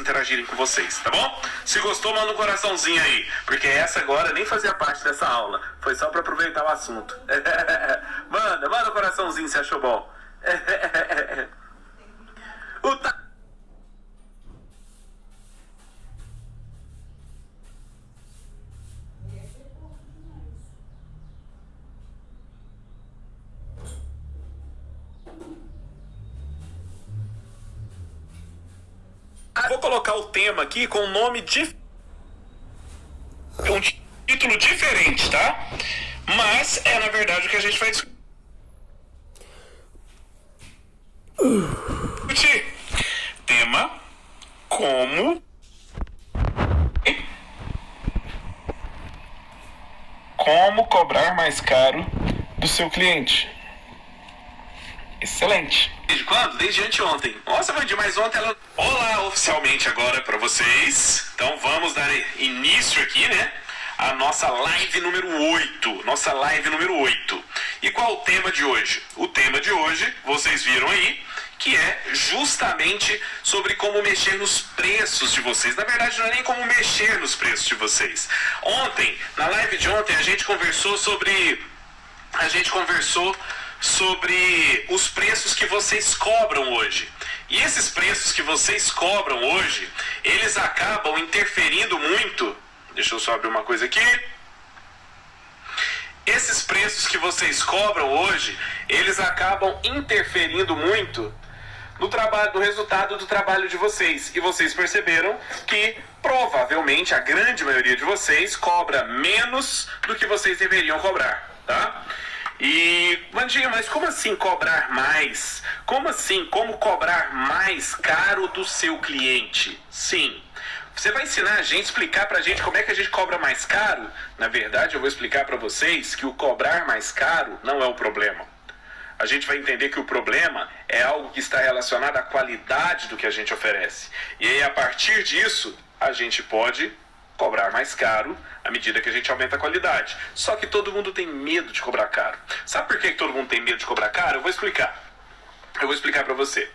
interagirem com vocês, tá bom? Se gostou, manda um coraçãozinho aí, porque essa agora nem fazia parte dessa aula, foi só para aproveitar o assunto. Manda um coraçãozinho se achou bom. Vou colocar o tema aqui com um nome um título diferente, tá? Mas é na verdade o que a gente vai discutir. Tema: como cobrar mais caro do seu cliente. Excelente. Desde quando? Desde anteontem. Nossa, mãe, mas ontem ela... Olá, oficialmente agora para vocês. Então vamos dar início aqui, né? A nossa live número 8. Nossa live número 8. E qual o tema de hoje? O tema de hoje, vocês viram aí, que é justamente sobre como mexer nos preços de vocês. Na verdade, não é nem como mexer nos preços de vocês. Ontem, na live de ontem, a gente conversou sobre os preços que vocês cobram hoje. E esses preços que vocês cobram hoje, eles acabam interferindo muito. Deixa eu só abrir uma coisa aqui. Esses preços que vocês cobram hoje, eles acabam interferindo muito no resultado do trabalho de vocês. E vocês perceberam que provavelmente a grande maioria de vocês cobra menos do que vocês deveriam cobrar, tá? E, Vandinho, mas como assim cobrar mais? Como assim? Como cobrar mais caro do seu cliente? Sim. Você vai ensinar a gente, explicar pra gente como é que a gente cobra mais caro? Na verdade, eu vou explicar pra vocês que o cobrar mais caro não é o problema. A gente vai entender que o problema é algo que está relacionado à qualidade do que a gente oferece. E aí, a partir disso, a gente pode cobrar mais caro à medida que a gente aumenta a qualidade. Só que todo mundo tem medo de cobrar caro. Sabe por que todo mundo tem medo de cobrar caro? Eu vou explicar. Eu vou explicar pra você.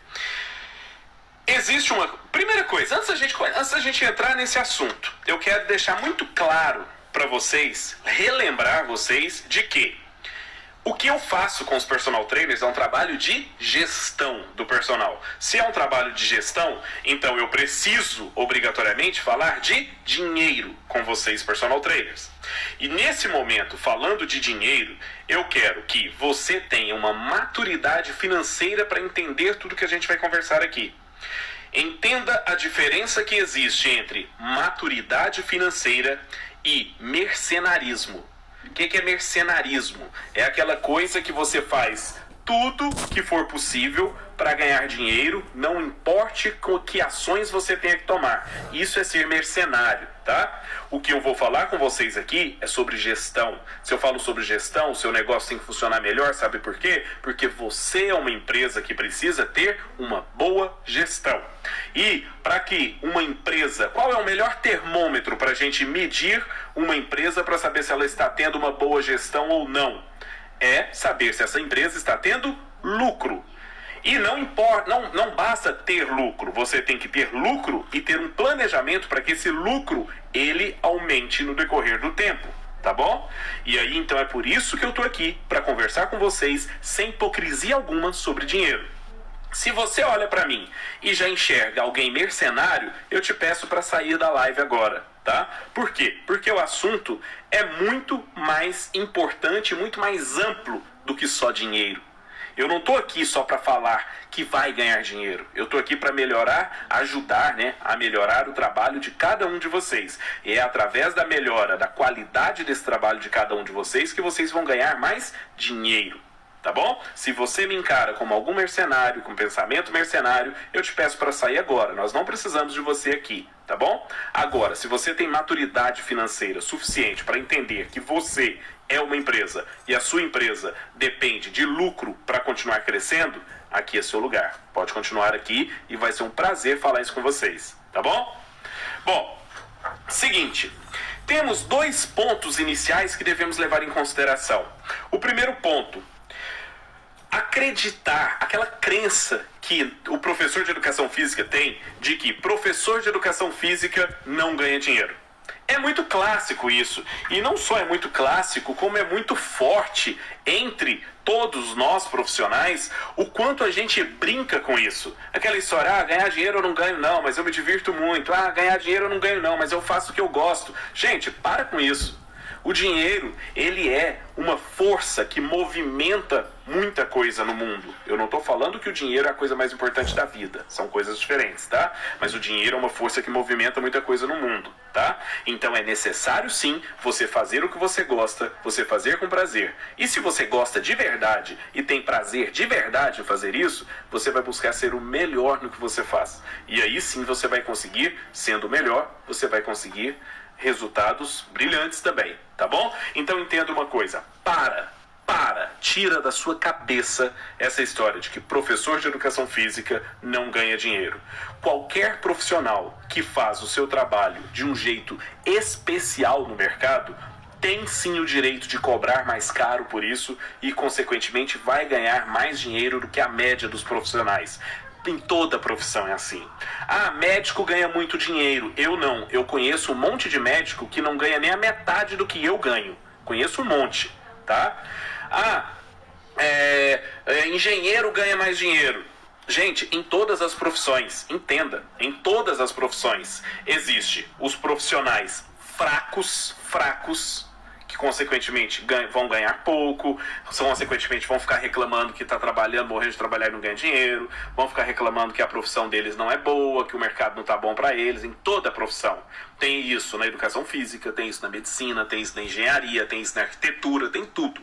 Existe uma... Primeira coisa, antes da gente entrar nesse assunto, eu quero deixar muito claro pra vocês, relembrar vocês de que o que eu faço com os personal trainers é um trabalho de gestão do personal. Se é um trabalho de gestão, então eu preciso obrigatoriamente falar de dinheiro com vocês, personal trainers. E nesse momento, falando de dinheiro, eu quero que você tenha uma maturidade financeira para entender tudo que a gente vai conversar aqui. Entenda a diferença que existe entre maturidade financeira e mercenarismo. O que é mercenarismo? É aquela coisa que você faz tudo que for possível para ganhar dinheiro, não importe que ações você tenha que tomar. Isso é ser mercenário, tá? O que eu vou falar com vocês aqui é sobre gestão. Se eu falo sobre gestão, o seu negócio tem que funcionar melhor, sabe por quê? Porque você é uma empresa que precisa ter uma boa gestão. E para que uma empresa... Qual é o melhor termômetro para a gente medir uma empresa para saber se ela está tendo uma boa gestão ou não? É saber se essa empresa está tendo lucro. E não basta ter lucro, você tem que ter lucro e ter um planejamento para que esse lucro ele aumente no decorrer do tempo, tá bom? E aí então é por isso que eu tô aqui, para conversar com vocês sem hipocrisia alguma sobre dinheiro. Se você olha para mim e já enxerga alguém mercenário, eu te peço para sair da live agora, tá? Por quê? Porque o assunto é muito mais importante, muito mais amplo do que só dinheiro. Eu não estou aqui só para falar que vai ganhar dinheiro. Eu estou aqui para melhorar, ajudar, a melhorar o trabalho de cada um de vocês. E é através da melhora da qualidade desse trabalho de cada um de vocês que vocês vão ganhar mais dinheiro. Tá bom? Se você me encara como algum mercenário, com pensamento mercenário, eu te peço para sair agora. Nós não precisamos de você aqui, tá bom? Agora, se você tem maturidade financeira suficiente para entender que você é uma empresa e a sua empresa depende de lucro para continuar crescendo, aqui é seu lugar. Pode continuar aqui e vai ser um prazer falar isso com vocês, tá bom? Bom, seguinte, temos 2 pontos iniciais que devemos levar em consideração. O primeiro ponto: acreditar, aquela crença que o professor de educação física tem de que professor de educação física não ganha dinheiro. É muito clássico isso, e não só é muito clássico, como é muito forte entre todos nós profissionais, o quanto a gente brinca com isso. Aquela história, ganhar dinheiro eu não ganho não, mas eu me divirto muito. Ganhar dinheiro eu não ganho não, mas eu faço o que eu gosto. Gente, para com isso. O dinheiro, ele é uma força que movimenta muita coisa no mundo. Eu não estou falando que o dinheiro é a coisa mais importante da vida. São coisas diferentes, tá? Mas o dinheiro é uma força que movimenta muita coisa no mundo, tá? Então é necessário, sim, você fazer o que você gosta, você fazer com prazer. E se você gosta de verdade e tem prazer de verdade em fazer isso, você vai buscar ser o melhor no que você faz. E aí sim você vai conseguir, sendo o melhor, você vai conseguir resultados brilhantes também, tá bom? Então entenda uma coisa, tira da sua cabeça essa história de que professor de educação física não ganha dinheiro. Qualquer profissional que faz o seu trabalho de um jeito especial no mercado tem sim o direito de cobrar mais caro por isso e, consequentemente, vai ganhar mais dinheiro do que a média dos profissionais. Em toda profissão é assim. Médico ganha muito dinheiro. Eu não. Eu conheço um monte de médico que não ganha nem a metade do que eu ganho. Conheço um monte, tá? Engenheiro ganha mais dinheiro. Gente, em todas as profissões, entenda, em todas as profissões existe os profissionais fracos, que consequentemente vão ganhar pouco, consequentemente vão ficar reclamando que está trabalhando, morrendo de trabalhar e não ganha dinheiro, vão ficar reclamando que a profissão deles não é boa, que o mercado não está bom para eles. Em toda a profissão tem isso na educação física, tem isso na medicina, tem isso na engenharia, tem isso na arquitetura, tem tudo.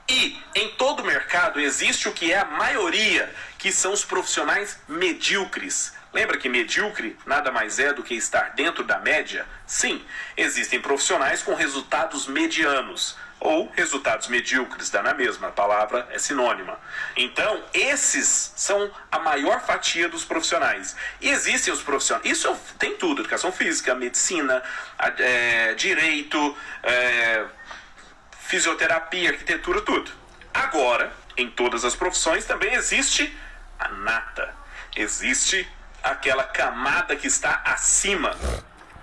E em todo mercado existe o que é a maioria, que são os profissionais medíocres. Lembra que medíocre nada mais é do que estar dentro da média? Sim, existem profissionais com resultados medianos ou resultados medíocres, dá na mesma, a palavra é sinônima. Então, esses são a maior fatia dos profissionais. E existem os profissionais, isso tem tudo, educação física, medicina, direito, fisioterapia, arquitetura, tudo. Agora, em todas as profissões também existe a nata. Existe aquela camada que está acima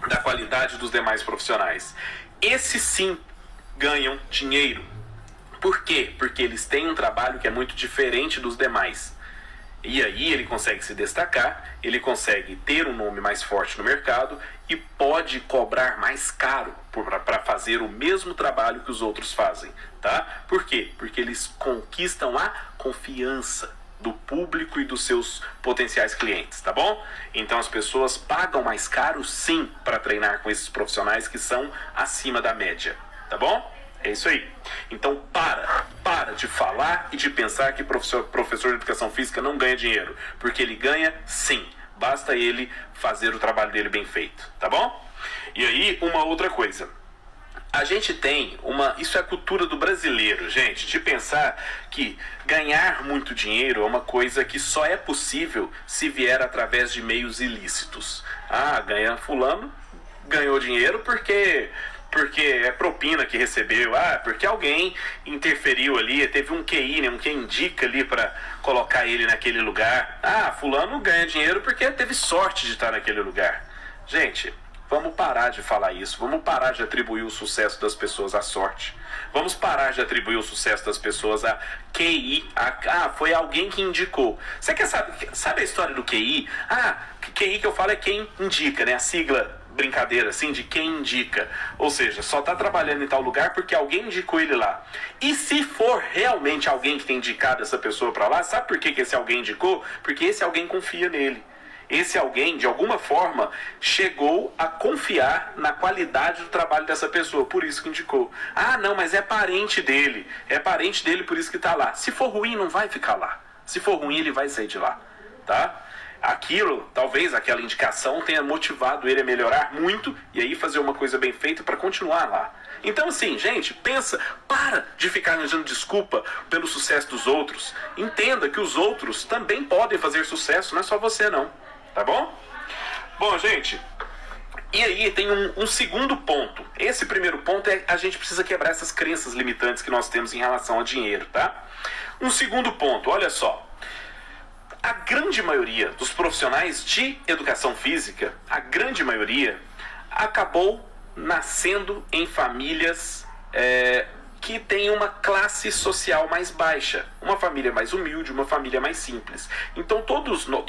da qualidade dos demais profissionais. Esses sim ganham dinheiro. Por quê? Porque eles têm um trabalho que é muito diferente dos demais. E aí ele consegue se destacar, ele consegue ter um nome mais forte no mercado e pode cobrar mais caro para fazer o mesmo trabalho que os outros fazem, tá? Por quê? Porque eles conquistam a confiança do público e dos seus potenciais clientes, tá bom? Então as pessoas pagam mais caro sim para treinar com esses profissionais que são acima da média, tá bom? É isso aí. Então para de falar e de pensar que professor de educação física não ganha dinheiro, porque ele ganha sim, basta ele fazer o trabalho dele bem feito, tá bom? E aí uma outra coisa, a gente tem isso é a cultura do brasileiro, gente, de pensar que ganhar muito dinheiro é uma coisa que só é possível se vier através de meios ilícitos. Fulano ganhou dinheiro porque é propina que recebeu, porque alguém interferiu ali, teve um QI, né, um que indica ali para colocar ele naquele lugar. Fulano ganha dinheiro porque teve sorte de estar naquele lugar. Gente, vamos parar de falar isso, vamos parar de atribuir o sucesso das pessoas à sorte. Vamos parar de atribuir o sucesso das pessoas a QI, foi alguém que indicou. Você sabe a história do QI? QI que eu falo é quem indica, né, a sigla brincadeira assim de quem indica, ou seja, só está trabalhando em tal lugar porque alguém indicou ele lá. E se for realmente alguém que tem indicado essa pessoa para lá, sabe por que esse alguém indicou? Porque esse alguém confia nele. Esse alguém, de alguma forma, chegou a confiar na qualidade do trabalho dessa pessoa, por isso que indicou. Não, mas é parente dele, por isso que está lá. Se for ruim, não vai ficar lá. Se for ruim, ele vai sair de lá, tá? Talvez aquela indicação tenha motivado ele a melhorar muito e aí fazer uma coisa bem feita para continuar lá. Então assim, gente, para de ficar arranjando desculpa pelo sucesso dos outros. Entenda que os outros também podem fazer sucesso, não é só você não, tá bom? Bom, gente, e aí tem um segundo ponto. Esse primeiro ponto é a gente precisa quebrar essas crenças limitantes que nós temos em relação ao dinheiro, tá? Um segundo ponto, olha só. A grande maioria dos profissionais de educação física, a grande maioria, acabou nascendo em famílias que têm uma classe social mais baixa. Uma família mais humilde, uma família mais simples. Então todos não,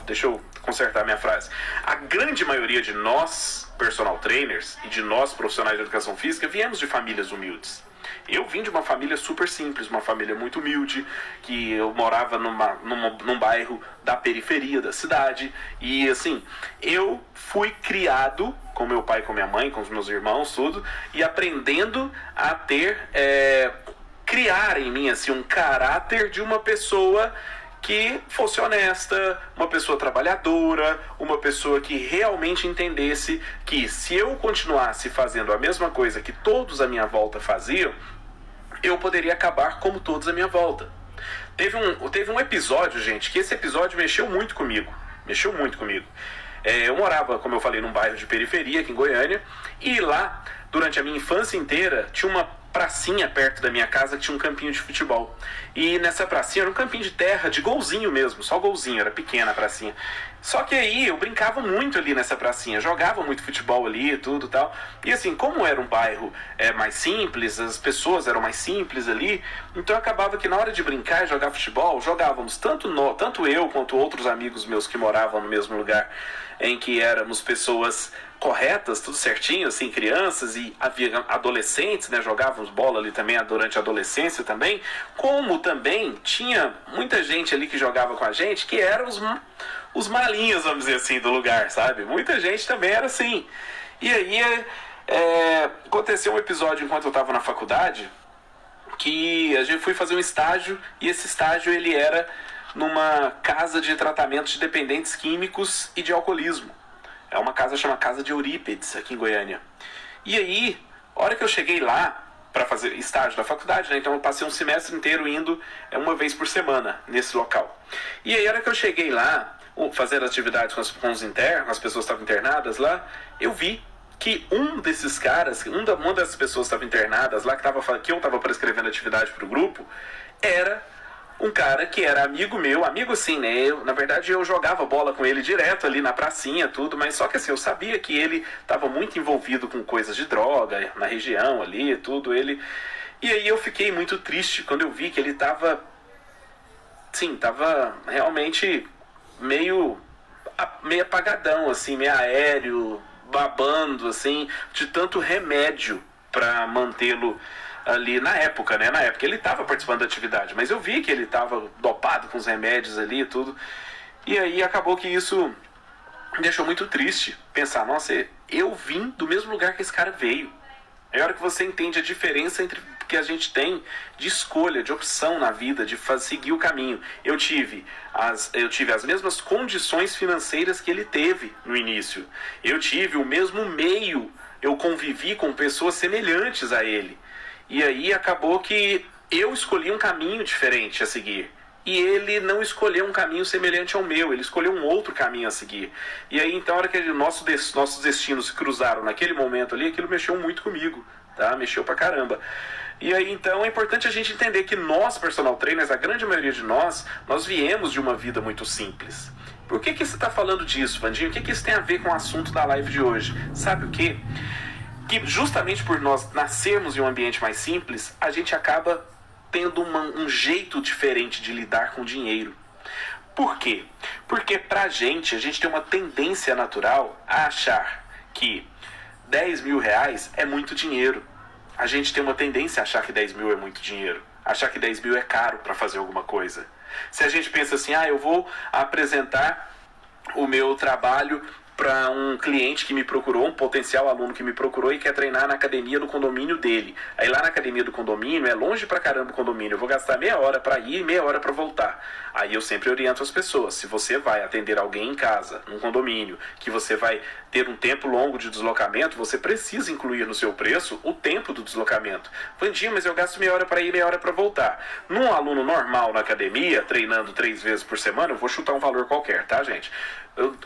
deixa eu consertar minha frase. A grande maioria de nós, personal trainers, e de nós, profissionais de educação física, viemos de famílias humildes. Eu vim de uma família super simples, uma família muito humilde, que eu morava num bairro da periferia da cidade. E assim, eu fui criado com meu pai, com minha mãe, com os meus irmãos, tudo, e aprendendo a criar em mim assim, um caráter de uma pessoa que fosse honesta, uma pessoa trabalhadora, uma pessoa que realmente entendesse que se eu continuasse fazendo a mesma coisa que todos à minha volta faziam, eu poderia acabar como todos à minha volta. Teve um episódio, gente, que esse episódio mexeu muito comigo. Eu morava, como eu falei, num bairro de periferia aqui em Goiânia, e lá, durante a minha infância inteira, tinha uma pracinha perto da minha casa que tinha um campinho de futebol. E nessa pracinha era um campinho de terra, de golzinho mesmo, só golzinho, era pequena a pracinha. Só que aí eu brincava muito ali nessa pracinha, jogava muito futebol ali e tudo e tal. E assim, como era um bairro mais simples, as pessoas eram mais simples ali, então acabava que na hora de brincar e jogar futebol, jogávamos tanto eu quanto outros amigos meus que moravam no mesmo lugar, em que éramos pessoas corretas, tudo certinho, assim, crianças, e havia adolescentes, né, jogávamos bola ali também durante a adolescência também, como também tinha muita gente ali que jogava com a gente, que eram os malinhos, vamos dizer assim, do lugar, sabe? Muita gente também era assim. E aí aconteceu um episódio enquanto eu estava na faculdade, que a gente foi fazer um estágio, e esse estágio ele era numa casa de tratamento de dependentes químicos e de alcoolismo. É uma casa chamada Casa de Eurípides, aqui em Goiânia. E aí, a hora que eu cheguei lá para fazer estágio da faculdade, né, então eu passei um semestre inteiro indo uma vez por semana nesse local. E aí, a hora que eu cheguei lá, fazer atividades com as internas, as pessoas que estavam internadas lá, eu vi que um desses caras, uma das pessoas que estavam internadas lá, que eu estava prescrevendo atividade para o grupo, era um cara que era amigo meu, amigo assim, né? Na verdade eu jogava bola com ele direto ali na pracinha, tudo, mas só que assim, eu sabia que ele estava muito envolvido com coisas de droga na região ali, tudo, ele... E aí eu fiquei muito triste quando eu vi que ele estava realmente meio apagadão, assim, meio aéreo, babando, assim, de tanto remédio para mantê-lo ali na época, né? Na época ele estava participando da atividade, mas eu vi que ele estava dopado com os remédios ali e tudo. E aí acabou que isso me deixou muito triste. Pensar, nossa, eu vim do mesmo lugar que esse cara veio. É a hora que você entende a diferença entre que a gente tem de escolha, de opção na vida, de seguir o caminho. Eu tive as mesmas condições financeiras que ele teve no início. Eu tive o mesmo meio, eu convivi com pessoas semelhantes a ele. E aí acabou que eu escolhi um caminho diferente a seguir. E ele não escolheu um caminho semelhante ao meu, ele escolheu um outro caminho a seguir. E aí então, a hora que nossos destinos se cruzaram naquele momento ali, aquilo mexeu muito comigo, tá? Mexeu pra caramba. E aí então é importante a gente entender que nós, personal trainers, a grande maioria de nós viemos de uma vida muito simples. Por que você está falando disso, Vandinho? O que isso tem a ver com o assunto da live de hoje? Sabe o quê? Que justamente por nós nascermos em um ambiente mais simples, a gente acaba tendo um jeito diferente de lidar com dinheiro. Por quê? Porque a gente tem uma tendência natural a achar que 10 mil reais é muito dinheiro. A gente tem uma tendência a achar que 10 mil é muito dinheiro. Achar que 10 mil é caro para fazer alguma coisa. Se a gente pensa assim, eu vou apresentar o meu trabalho para um cliente que me procurou, um potencial aluno que me procurou e quer treinar na academia do condomínio dele. Aí lá na academia do condomínio, é longe pra caramba o condomínio, eu vou gastar meia hora para ir e meia hora para voltar. Aí eu sempre oriento as pessoas, se você vai atender alguém em casa, num condomínio, que você vai ter um tempo longo de deslocamento, você precisa incluir no seu preço o tempo do deslocamento. Vandinho, mas eu gasto meia hora para ir e meia hora para voltar. Num aluno normal na academia, treinando 3 vezes por semana, eu vou chutar um valor qualquer, tá, gente?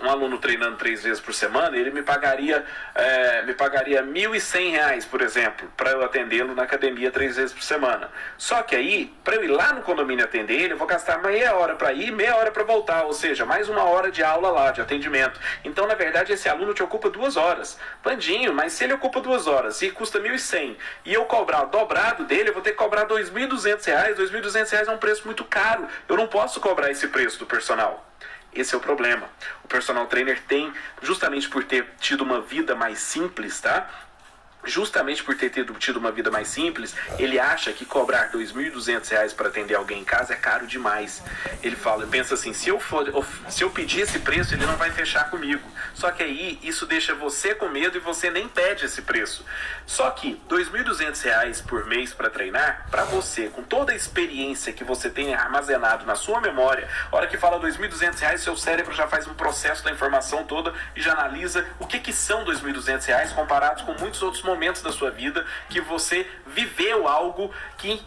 Um aluno treinando 3 3 vezes por semana, ele me pagaria R$ 1.100, por exemplo, para eu atendê-lo na academia 3 vezes por semana. Só que aí, para eu ir lá no condomínio atender ele, eu vou gastar meia hora para ir, meia hora para voltar, ou seja, mais 1 hora de aula lá, de atendimento. Então, na verdade, esse aluno te ocupa 2 horas. Vandinho, mas se ele ocupa 2 horas e custa 1.100 e eu cobrar o dobrado dele, eu vou ter que cobrar R$ 2.200. R$ 2.200 é um preço muito caro. Eu não posso cobrar esse preço do personal. Esse é o problema. O personal trainer tem, justamente por ter tido uma vida mais simples, tá? Justamente por ter tido uma vida mais simples, ele acha que cobrar R$ 2.200 para atender alguém em casa é caro demais. Ele pensa assim, se eu pedir esse preço, ele não vai fechar comigo. Só que aí, isso deixa você com medo e você nem pede esse preço. Só que R$ 2.200 por mês para treinar, para você, com toda a experiência que você tem armazenado na sua memória, a hora que fala R$ 2.200, seu cérebro já faz um processo da informação toda e já analisa o que são R$ 2.200 comparados com muitos outros momentos da sua vida que você viveu algo que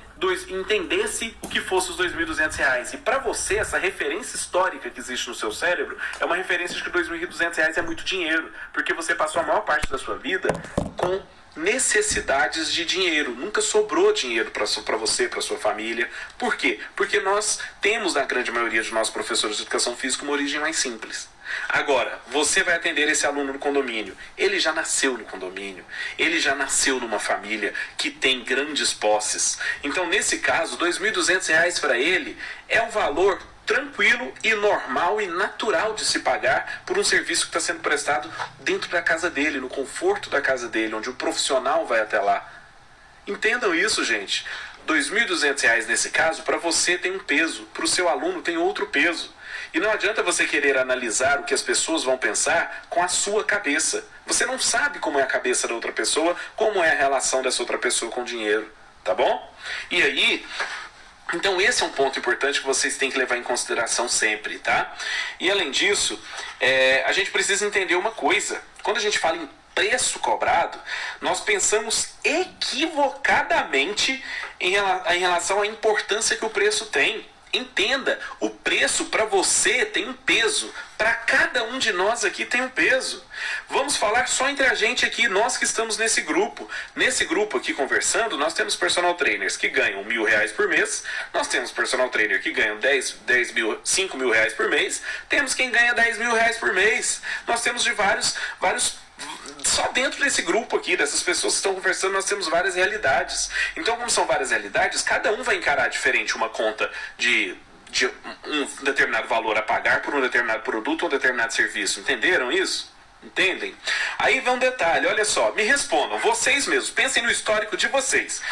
entendesse o que fosse os R$ 2.200. E para você, essa referência histórica que existe no seu cérebro é uma referência de que R$ 2.200 é muito dinheiro, porque você passou a maior parte da sua vida com necessidades de dinheiro. Nunca sobrou dinheiro para você, para sua família. Por quê? Porque nós temos, na grande maioria de nós professores de educação física, uma origem mais simples. Agora, você vai atender esse aluno no condomínio. Ele já nasceu no condomínio. Ele já nasceu numa família que tem grandes posses. Então, nesse caso, R$ 2.200 para ele é um valor tranquilo e normal e natural de se pagar por um serviço que está sendo prestado dentro da casa dele, no conforto da casa dele, onde o profissional vai até lá. Entendam isso, gente. R$ 2.200 nesse caso, para você tem um peso, para o seu aluno tem outro peso. E não adianta você querer analisar o que as pessoas vão pensar com a sua cabeça. Você não sabe como é a cabeça da outra pessoa, como é a relação dessa outra pessoa com o dinheiro, tá bom? E aí, então esse é um ponto importante que vocês têm que levar em consideração sempre, tá? E além disso, a gente precisa entender uma coisa. Quando a gente fala em preço cobrado, nós pensamos equivocadamente em relação à importância que o preço tem. Entenda, o preço para você tem um peso, para cada um de nós aqui tem um peso. Vamos falar só entre a gente aqui, nós que estamos nesse grupo. Nesse grupo aqui conversando, nós temos personal trainers que ganham R$ 1.000 por mês, nós temos personal trainer que ganham R$ 5.000 por mês, temos quem ganha R$ 10.000 por mês, nós temos de vários só dentro desse grupo aqui, dessas pessoas que estão conversando, nós temos várias realidades. Então, como são várias realidades, cada um vai encarar diferente uma conta de um determinado valor a pagar por um determinado produto ou um determinado serviço. Entenderam isso? Entendem? Aí vem um detalhe, olha só, me respondam, vocês mesmos, pensem no histórico de vocês.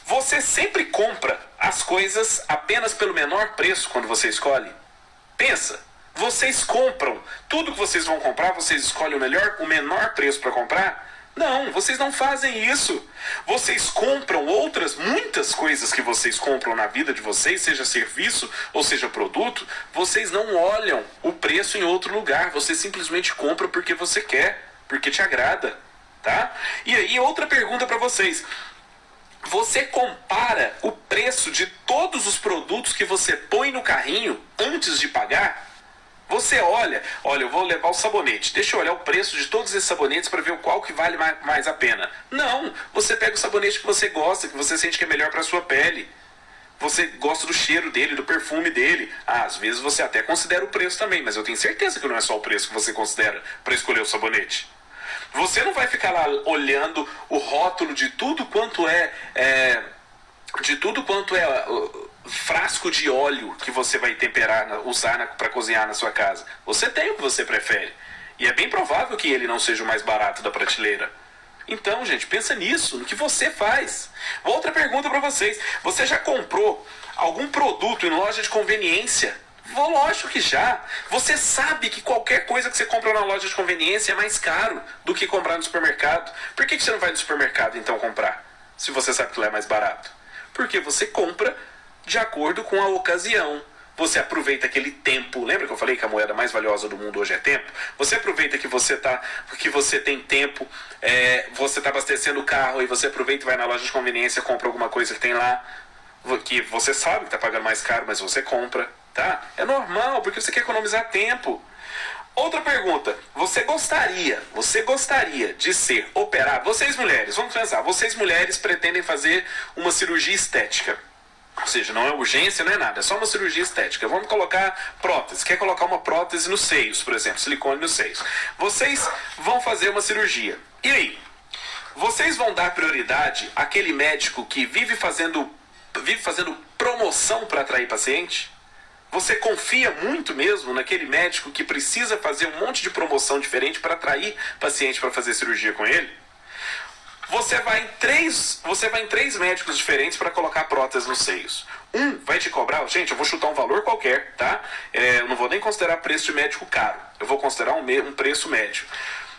Você sempre compra as coisas apenas pelo menor preço quando você escolhe? Pensa. Vocês compram, tudo que vocês vão comprar, vocês escolhem o menor preço para comprar? Não, vocês não fazem isso. Vocês compram muitas coisas que vocês compram na vida de vocês, seja serviço ou seja produto, vocês não olham o preço em outro lugar, você simplesmente compra porque você quer, porque te agrada, tá? E aí, outra pergunta para vocês. Você compara o preço de todos os produtos que você põe no carrinho antes de pagar? Você olha, eu vou levar o sabonete, deixa eu olhar o preço de todos esses sabonetes para ver qual que vale mais a pena. Não, você pega o sabonete que você gosta, que você sente que é melhor para a sua pele. Você gosta do cheiro dele, do perfume dele. Às vezes você até considera o preço também, mas eu tenho certeza que não é só o preço que você considera para escolher o sabonete. Você não vai ficar lá olhando o rótulo de tudo quanto frasco de óleo que você vai usar para cozinhar na sua casa. Você tem o que você prefere. E é bem provável que ele não seja o mais barato da prateleira. Então, gente, pensa nisso, no que você faz. Outra pergunta para vocês. Você já comprou algum produto em loja de conveniência? Lógico que já. Você sabe que qualquer coisa que você compra na loja de conveniência é mais caro do que comprar no supermercado. Por que você não vai no supermercado então comprar? Se você sabe que lá é mais barato. Porque você compra de acordo com a ocasião. Você aproveita aquele tempo. Lembra que eu falei que a moeda mais valiosa do mundo hoje é tempo? Você aproveita que você tem tempo, você está abastecendo o carro e você aproveita e vai na loja de conveniência, compra alguma coisa que tem lá, que você sabe que está pagando mais caro, mas você compra, tá? É normal, porque você quer economizar tempo. Outra pergunta, você gostaria de ser operado? Vocês mulheres, vamos pensar, vocês mulheres pretendem fazer uma cirurgia estética. Ou seja, não é urgência, não é nada, é só uma cirurgia estética. Vamos colocar prótese. Quer colocar uma prótese nos seios, por exemplo, silicone nos seios. Vocês vão fazer uma cirurgia. E aí? Vocês vão dar prioridade àquele médico que vive fazendo promoção para atrair paciente? Você confia muito mesmo naquele médico que precisa fazer um monte de promoção diferente para atrair paciente para fazer cirurgia com ele? Você vai em três médicos diferentes para colocar prótese nos seios. Um vai te cobrar, gente, eu vou chutar um valor qualquer, tá? Eu não vou nem considerar preço de médico caro. Eu vou considerar um preço médio.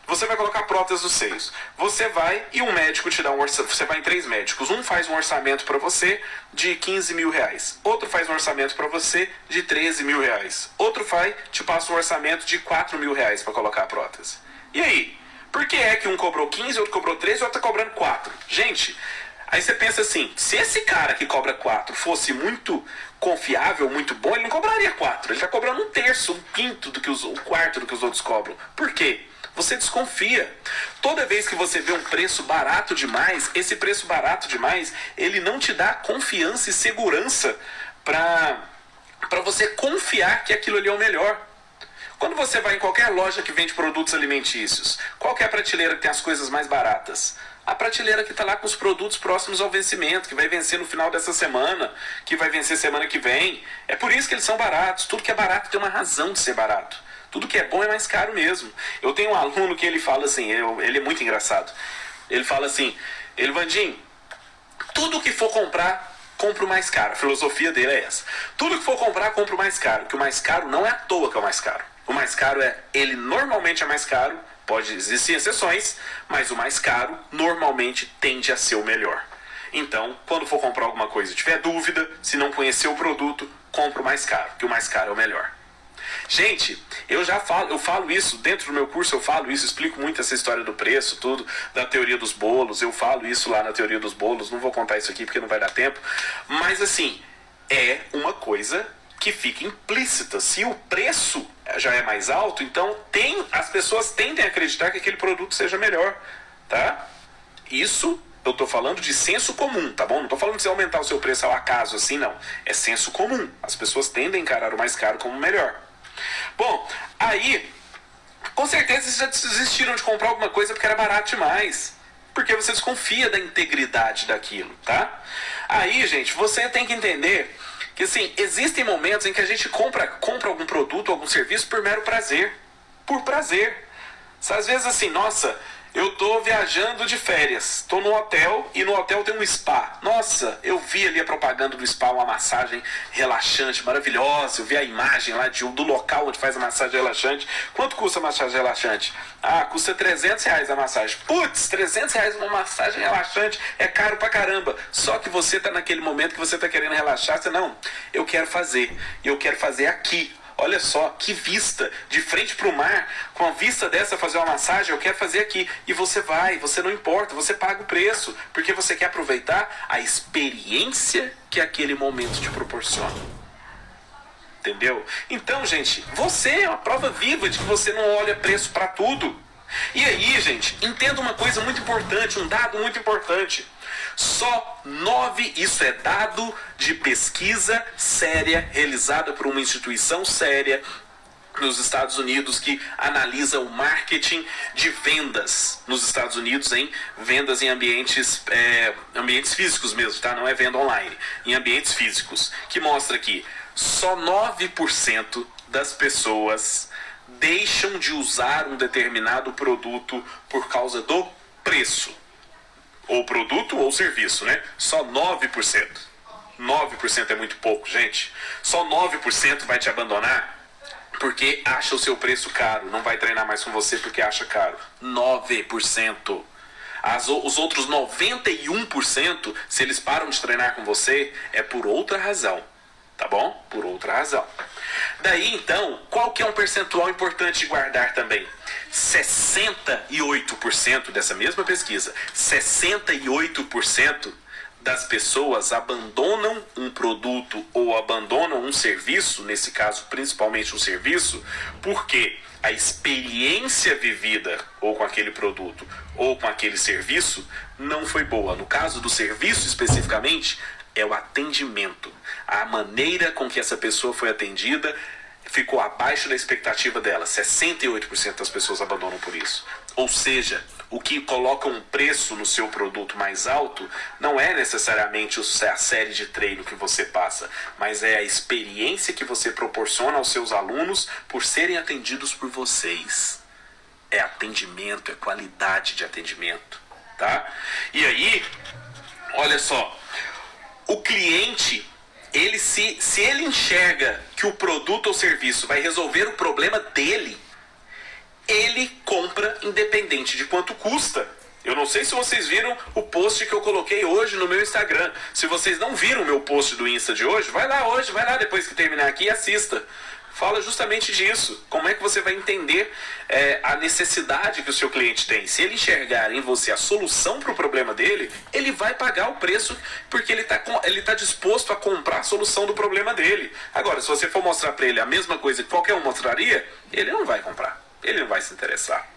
Você vai colocar prótese nos seios. Você vai e um médico te dá um orçamento. Você vai em três médicos. Um faz um orçamento para você de 15 mil reais. Outro faz um orçamento para você de 13 mil reais. Outro te passa um orçamento de 4 mil reais para colocar a prótese. E aí? Por que é que um cobrou 15, outro cobrou 13 e outro tá cobrando 4? Gente, aí você pensa assim, se esse cara que cobra 4 fosse muito confiável, muito bom, ele não cobraria 4. Ele tá cobrando um terço, um quinto, um quarto do que os outros cobram. Por quê? Você desconfia. Toda vez que você vê um preço barato demais, esse preço barato demais, ele não te dá confiança e segurança para você confiar que aquilo ali é o melhor. Quando você vai em qualquer loja que vende produtos alimentícios, qual que é a prateleira que tem as coisas mais baratas? A prateleira que está lá com os produtos próximos ao vencimento, que vai vencer no final dessa semana, que vai vencer semana que vem. É por isso que eles são baratos. Tudo que é barato tem uma razão de ser barato. Tudo que é bom é mais caro mesmo. Eu tenho um aluno que ele fala assim, ele é muito engraçado. Ele fala assim, Vandinho, tudo que for comprar, compra o mais caro. A filosofia dele é essa. Tudo que for comprar, compra o mais caro. Que o mais caro não é à toa que é o mais caro. O mais caro ele normalmente é mais caro, pode existir exceções, mas o mais caro normalmente tende a ser o melhor. Então, quando for comprar alguma coisa e tiver dúvida, se não conhecer o produto, compra o mais caro, que o mais caro é o melhor. Gente, eu falo isso dentro do meu curso, eu falo isso, explico muito essa história do preço, tudo, da teoria dos bolos, eu falo isso lá na teoria dos bolos, não vou contar isso aqui porque não vai dar tempo, mas assim, é uma coisa que fica implícita. Se o preço já é mais alto, então as pessoas tendem a acreditar que aquele produto seja melhor, tá? Isso eu tô falando de senso comum, tá bom? Não tô falando de você aumentar o seu preço ao acaso assim, não. É senso comum. As pessoas tendem a encarar o mais caro como o melhor. Bom, aí, com certeza vocês já desistiram de comprar alguma coisa porque era barato demais. Porque você desconfia da integridade daquilo, tá? Aí, gente, você tem que entender que, assim, existem momentos em que a gente compra algum produto, algum serviço por mero prazer. Por prazer. Às vezes, assim, nossa, eu tô viajando de férias, tô no hotel e no hotel tem um spa. Nossa, eu vi ali a propaganda do spa, uma massagem relaxante, maravilhosa. Eu vi a imagem lá do local onde faz a massagem relaxante. Quanto custa a massagem relaxante? Ah, custa 300 reais a massagem. Putz, 300 reais uma massagem relaxante é caro pra caramba. Só que você tá naquele momento que você tá querendo relaxar, você não, eu quero fazer, e eu quero fazer aqui. Olha só, que vista, de frente para o mar, com a vista dessa fazer uma massagem, eu quero fazer aqui. E você não importa, você paga o preço, porque você quer aproveitar a experiência que aquele momento te proporciona. Entendeu? Então, gente, você é uma prova viva de que você não olha preço para tudo. E aí, gente, entenda uma coisa muito importante, um dado muito importante. Isso é dado de pesquisa séria, realizada por uma instituição séria nos Estados Unidos, que analisa o marketing de vendas nos Estados Unidos, vendas em ambientes físicos mesmo, tá? Não é venda online, em ambientes físicos, que mostra que só 9% das pessoas deixam de usar um determinado produto por causa do preço. Ou produto ou serviço, né? Só 9%. 9% é muito pouco, gente. Só 9% vai te abandonar porque acha o seu preço caro. Não vai treinar mais com você porque acha caro. 9%. Os outros 91%, se eles param de treinar com você, é por outra razão. Tá bom? Por outra razão. Daí, então, qual que é um percentual importante de guardar também? 68% dessa mesma pesquisa, 68% das pessoas abandonam um produto ou abandonam um serviço, nesse caso principalmente um serviço, porque a experiência vivida ou com aquele produto ou com aquele serviço não foi boa. No caso do serviço especificamente, é o atendimento. A maneira com que essa pessoa foi atendida ficou abaixo da expectativa dela. 68% das pessoas abandonam por isso. Ou seja, o que coloca um preço no seu produto mais alto não é necessariamente a série de treino que você passa, mas é a experiência que você proporciona aos seus alunos por serem atendidos por vocês. É atendimento, é qualidade de atendimento, tá? E aí, olha só, o cliente, se ele enxerga que o produto ou serviço vai resolver o problema dele, ele compra independente de quanto custa. Eu não sei se vocês viram o post que eu coloquei hoje no meu Instagram. Se vocês não viram o meu post do Insta de hoje, vai lá depois que terminar aqui e assista. Fala justamente disso. Como é que você vai entender a necessidade que o seu cliente tem. Se ele enxergar em você a solução para o problema dele, ele vai pagar o preço porque ele tá disposto a comprar a solução do problema dele. Agora, se você for mostrar para ele a mesma coisa que qualquer um mostraria, ele não vai comprar. Ele não vai se interessar.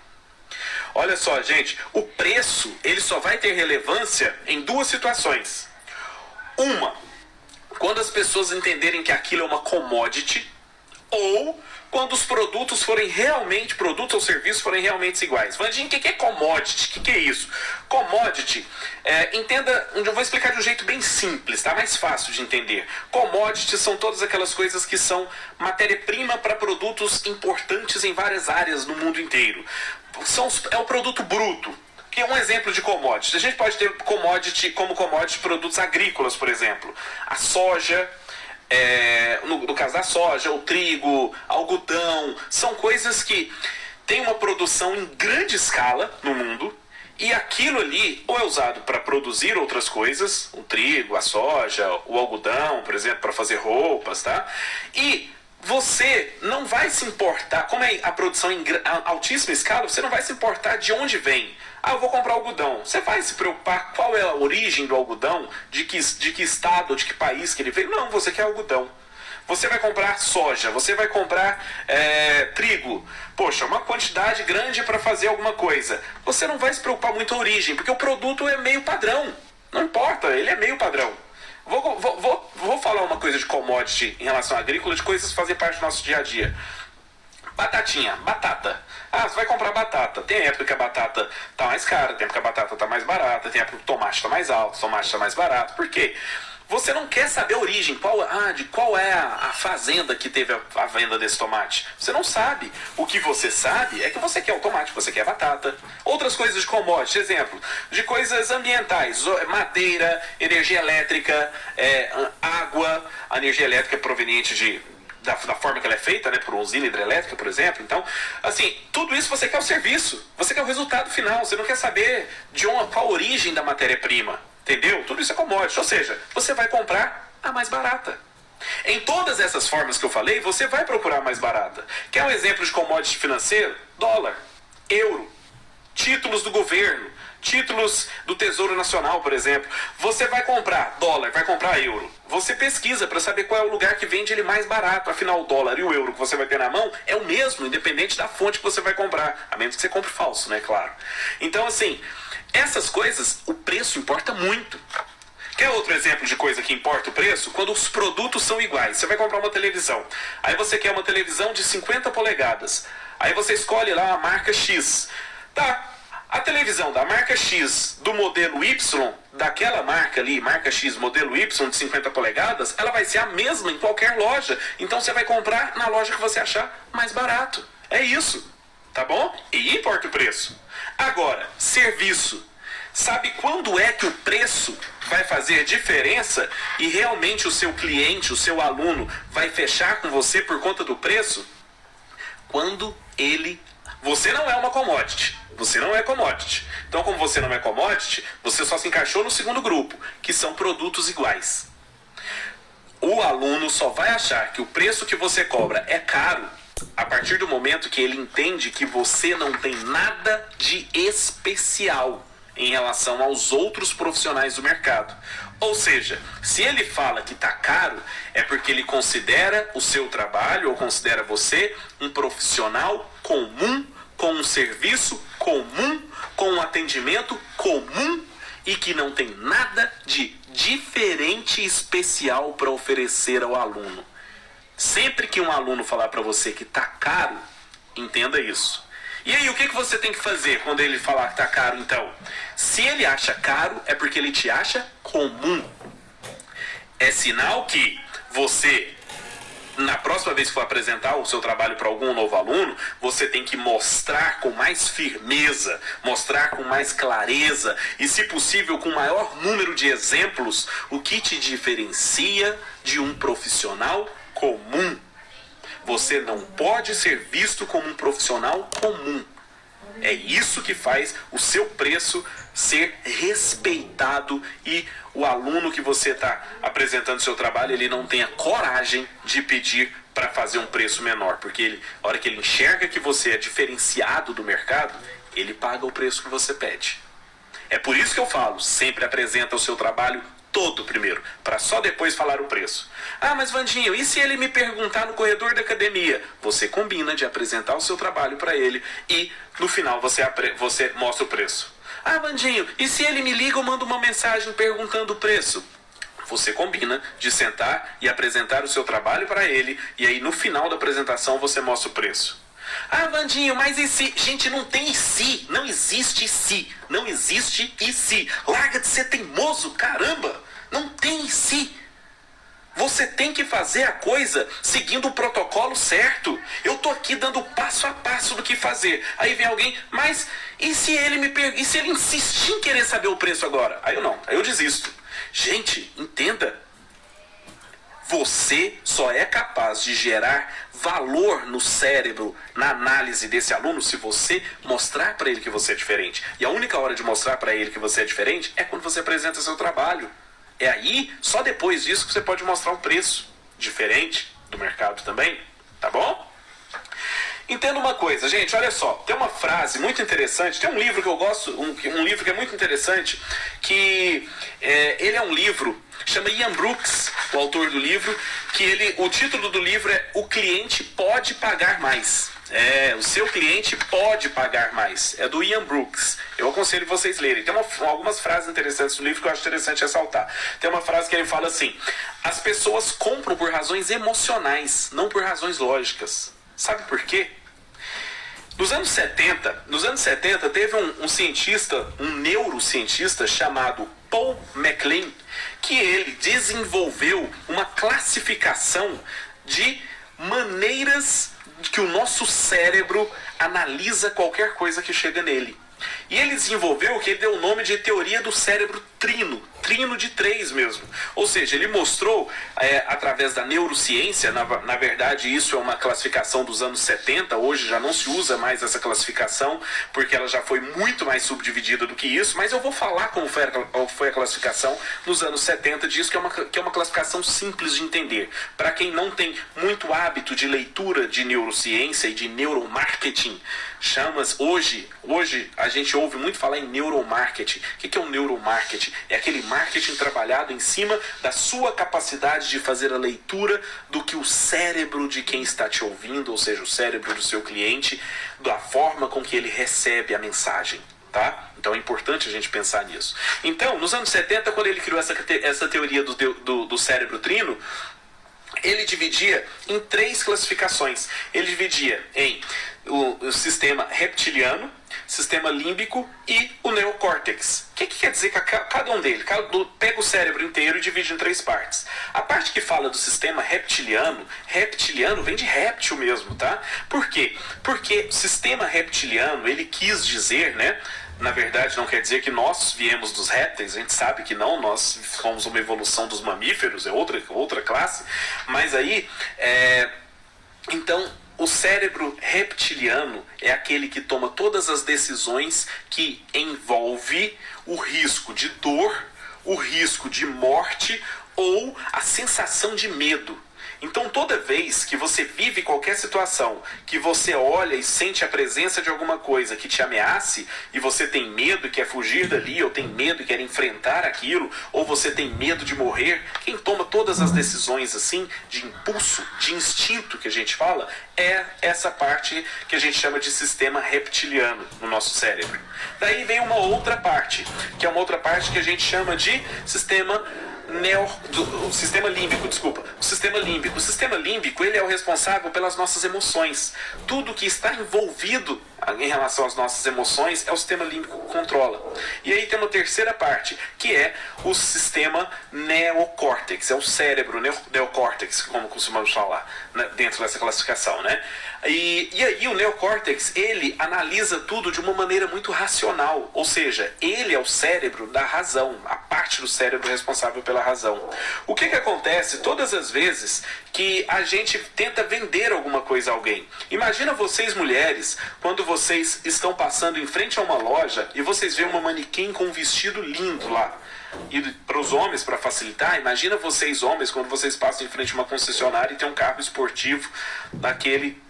Olha só, gente, o preço ele só vai ter relevância em duas situações. Uma, quando as pessoas entenderem que aquilo é uma commodity, ou quando os produtos forem realmente, produtos ou serviços forem realmente iguais. Vandinho, o que é commodity? O que é isso? Commodity, entenda, eu vou explicar de um jeito bem simples, tá? Mais fácil de entender. Commodity são todas aquelas coisas que são matéria-prima para produtos importantes em várias áreas no mundo inteiro. É o produto bruto. Que é um exemplo de commodity. A gente pode ter commodity como commodity produtos agrícolas, por exemplo. A soja, no caso da soja, o trigo, algodão, são coisas que têm uma produção em grande escala no mundo e aquilo ali ou é usado para produzir outras coisas, o trigo, a soja, o algodão, por exemplo, para fazer roupas, tá? E você não vai se importar, como é a produção em altíssima escala, você não vai se importar de onde vem. Ah, eu vou comprar algodão. Você vai se preocupar qual é a origem do algodão, de que estado, de que país que ele veio? Não, você quer algodão. Você vai comprar soja, você vai comprar trigo. Poxa, uma quantidade grande para fazer alguma coisa. Você não vai se preocupar muito com a origem, porque o produto é meio padrão. Não importa, ele é meio padrão. Vou falar uma coisa de commodity em relação à agrícola, de coisas que fazem parte do nosso dia a dia. Batatinha, batata. Ah, você vai comprar batata. Tem época que a batata tá mais cara, tem época que a batata tá mais barata, tem época que o tomate tá mais alto, o tomate tá mais barato. Por quê? Você não quer saber a origem, de qual é a fazenda que teve a venda desse tomate. Você não sabe. O que você sabe é que você quer o tomate, você quer a batata. Outras coisas de commodity, exemplo, de coisas ambientais, madeira, energia elétrica, água. A energia elétrica é proveniente da forma que ela é feita, né, por uma usina hidrelétrica, por exemplo. Então, assim, tudo isso você quer o serviço, você quer o resultado final, você não quer saber qual a origem da matéria-prima, entendeu? Tudo isso é commodity, ou seja, você vai comprar a mais barata. Em todas essas formas que eu falei, você vai procurar a mais barata. Quer um exemplo de commodity financeiro? Dólar, euro, títulos do governo, títulos do Tesouro Nacional, por exemplo. Você vai comprar dólar, vai comprar euro. Você pesquisa para saber qual é o lugar que vende ele mais barato. Afinal, o dólar e o euro que você vai ter na mão é o mesmo, independente da fonte que você vai comprar. A menos que você compre falso, né? Claro. Então, assim, essas coisas, o preço importa muito. Quer outro exemplo de coisa que importa o preço? Quando os produtos são iguais. Você vai comprar uma televisão. Aí você quer uma televisão de 50 polegadas. Aí você escolhe lá a marca X. Tá. A televisão da marca X do modelo Y, daquela marca ali, marca X, modelo Y de 50 polegadas, ela vai ser a mesma em qualquer loja. Então você vai comprar na loja que você achar mais barato. É isso, tá bom? E importa o preço. Agora, serviço. Sabe quando é que o preço vai fazer diferença e realmente o seu cliente, o seu aluno, vai fechar com você por conta do preço? Quando você não é uma commodity. Você não é commodity. Então, como você não é commodity, você só se encaixou no segundo grupo, que são produtos iguais. O aluno só vai achar que o preço que você cobra é caro a partir do momento que ele entende que você não tem nada de especial em relação aos outros profissionais do mercado. Ou seja, se ele fala que está caro, é porque ele considera o seu trabalho ou considera você um profissional comum, com um serviço comum, com um atendimento comum e que não tem nada de diferente e especial para oferecer ao aluno. Sempre que um aluno falar para você que tá caro, entenda isso. E aí, o que você tem que fazer quando ele falar que tá caro, então? Se ele acha caro, é porque ele te acha comum. É sinal que você, na próxima vez que for apresentar o seu trabalho para algum novo aluno, você tem que mostrar com mais firmeza, mostrar com mais clareza e, se possível, com maior número de exemplos, o que te diferencia de um profissional comum. Você não pode ser visto como um profissional comum. É isso que faz o seu preço ser respeitado e o aluno que você está apresentando seu trabalho, ele não tenha coragem de pedir para fazer um preço menor, porque ele, a hora que ele enxerga que você é diferenciado do mercado, ele paga o preço que você pede. É por isso que eu falo, sempre apresenta o seu trabalho todo primeiro, para só depois falar o preço. Ah, mas Vandinho, e se ele me perguntar no corredor da academia? Você combina de apresentar o seu trabalho para ele e no final você mostra o preço. Ah, Vandinho, e se ele me liga ou manda uma mensagem perguntando o preço? Você combina de sentar e apresentar o seu trabalho para ele e aí no final da apresentação você mostra o preço. Ah, Vandinho, mas e se? Gente, não tem e se. Não existe se. Não existe e se. Larga de ser teimoso, caramba. Não tem e se. Você tem que fazer a coisa seguindo o protocolo certo. Eu tô aqui dando passo a passo do que fazer. Aí vem alguém, mas e se ele insistir em querer saber o preço agora? Aí eu desisto. Gente, entenda. Você só é capaz de gerar valor no cérebro, na análise desse aluno, se você mostrar para ele que você é diferente. E a única hora de mostrar para ele que você é diferente é quando você apresenta seu trabalho. É aí, só depois disso, que você pode mostrar um preço diferente do mercado também. Tá bom? Entenda uma coisa, gente, olha só. Tem uma frase muito interessante, tem um livro que eu gosto, um livro que é muito interessante, que ele é um livro, chama Ian Brooks, o autor do livro, que o título do livro é O Cliente Pode Pagar Mais. O seu cliente pode pagar mais. É do Ian Brooks. Eu aconselho vocês lerem. Tem algumas frases interessantes no livro que eu acho interessante ressaltar. Tem uma frase que ele fala assim: as pessoas compram por razões emocionais, não por razões lógicas. Sabe por quê? Nos anos 70 teve um cientista, um neurocientista chamado Paul MacLean, que ele desenvolveu uma classificação de maneiras que o nosso cérebro analisa qualquer coisa que chega nele. E ele desenvolveu o que ele deu o nome de teoria do cérebro trino de 3 mesmo. Ou seja, ele mostrou, através da neurociência, na verdade isso é uma classificação dos anos 70, hoje já não se usa mais essa classificação, porque ela já foi muito mais subdividida do que isso, mas eu vou falar como foi a classificação nos anos 70 disso, que é uma classificação simples de entender. Para quem não tem muito hábito de leitura de neurociência e de neuromarketing, hoje a gente ouve muito falar em neuromarketing. O que é o neuromarketing? É aquele marketing trabalhado em cima da sua capacidade de fazer a leitura do que o cérebro de quem está te ouvindo, ou seja, o cérebro do seu cliente, da forma com que ele recebe a mensagem. Tá? Então é importante a gente pensar nisso. Então, nos anos 70, quando ele criou essa teoria do cérebro trino, ele dividia em 3 classificações. Ele dividia em o sistema reptiliano, sistema límbico e o neocórtex. O que quer dizer que cada um deles? Pega o cérebro inteiro e divide em 3 partes. A parte que fala do sistema reptiliano vem de réptil mesmo, tá? Por quê? Porque o sistema reptiliano, ele quis dizer, né? Na verdade, não quer dizer que nós viemos dos répteis, a gente sabe que não, nós fomos uma evolução dos mamíferos, é outra classe, mas aí, então, o cérebro reptiliano é aquele que toma todas as decisões que envolve o risco de dor, o risco de morte ou a sensação de medo. Então toda vez que você vive qualquer situação, que você olha e sente a presença de alguma coisa que te ameace, e você tem medo e quer fugir dali, ou tem medo e quer enfrentar aquilo, ou você tem medo de morrer, quem toma todas as decisões assim, de impulso, de instinto que a gente fala, é essa parte que a gente chama de sistema reptiliano no nosso cérebro. Daí vem uma outra parte, que é uma outra parte que a gente chama de sistema límbico, desculpa. O sistema límbico. O sistema límbico, ele é o responsável pelas nossas emoções. Tudo que está envolvido em relação às nossas emoções é o sistema límbico que controla. E aí tem uma terceira parte, que é o sistema neocórtex, é o cérebro, neocórtex, como costumamos falar, né, dentro dessa classificação, né? E aí o neocórtex, ele analisa tudo de uma maneira muito racional, ou seja, ele é o cérebro da razão, a parte do cérebro responsável pela razão. O que acontece todas as vezes que a gente tenta vender alguma coisa a alguém? Imagina vocês mulheres, quando vocês estão passando em frente a uma loja e vocês veem uma manequim com um vestido lindo lá. E para os homens, para facilitar, imagina vocês homens, quando vocês passam em frente a uma concessionária e tem um carro esportivo daquele